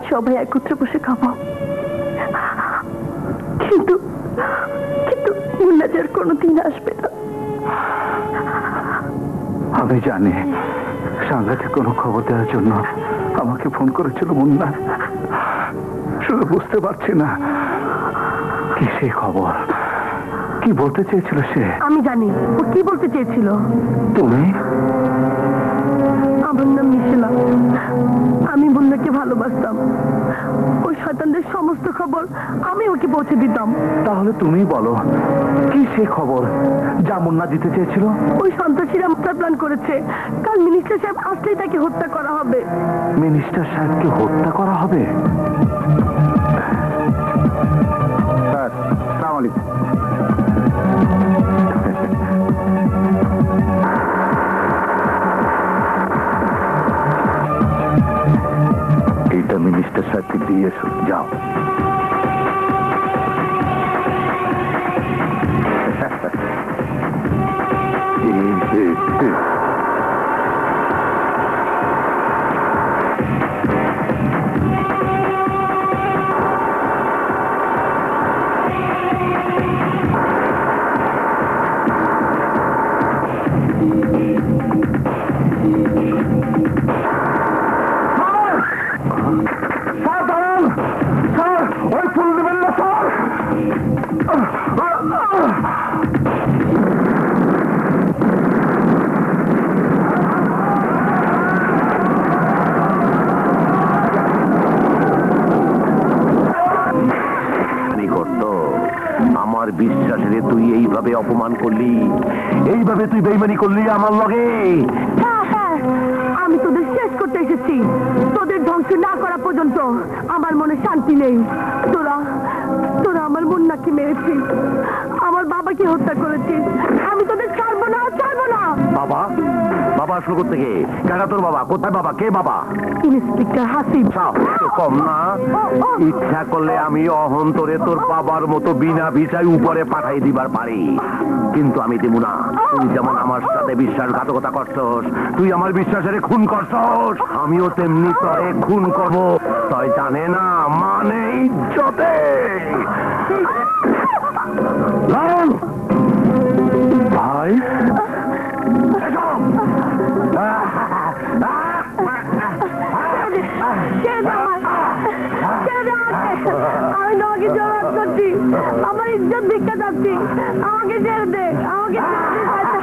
সবাই একত্রে বসে খাবো, কিন্তু কিন্তু মুন্নাজার কোনোদিন আসবে না। আমি জানি সাংঘাতিক কোনো খবর দেওয়ার জন্য আমাকে ফোন করেছিল মুন্না, শুধু বুঝতে পারছি না কি সেই খবর, কি বলতে চেয়েছিল সে। আমি জানি ও কি বলতে চেয়েছিল। তুমি? আমার নাম মিশেলা, আমি মুন্নাকে ভালোবাসতাম। ওই শয়তানদের সমস্ত খবর আমি ওকে পৌঁছে দিতাম। তাহলে তুমি বলো কি সেই খবর যা মুন্না দিতে চেয়েছিল? ওই সন্ত্রাসীরা মাস্টার প্ল্যান করেছে, কাল মিনিস্টার সাহেব আসলেই তাকে হত্যা করা হবে। মিনিস্টার সাহেবকে হত্যা করা হবে? স্যার, আসসালামু আলাইকুম। এইটা মিনিস্টার সাহেবকে দিয়ে এসো, যাও। আমার বিশ্বাসে তুই এইভাবে অপমান করলি, এইভাবে তুই বেইমানি করলি আমার লগে। আমি তোদের শেষ করতে এসেছি, তোদের ধ্বংস না করা পর্যন্ত আমার মনে শান্তি নেই। তোরা তোরা আমার মুন্নাকে মেরেছিস, আমার বাবাকে হত্যা করেছিস, আমি তোদের ছাড়বো না, ছাড়বো না। বাবা? বাবা আসলো কোথেকে? কেন তোর বাবা? কোথায় বাবা? কে বাবা? ইন্সপেক্টর হাসিব। কম না, ইচ্ছা করলে আমি অহন্তরে তোর বাবার মতো বিনা ভিসায় উপরে পাঠাই দিবার পারি, কিন্তু আমি দেব না। তুই যেমন আমার সাথে বিশ্বাসঘাতকতা করছস, তুই আমার বিশ্বাসের খুন করছস, আমিও তেমনি তরে খুন করবো। তাই জানে না মানে ইজ্জতে। ভাই আমি তোমাকে জবাব করছি, আমার ইজ্জত ভিক্ষা যাচ্ছি, আমাকে ছেড়ে দে, আমাকে ছেড়ে দে।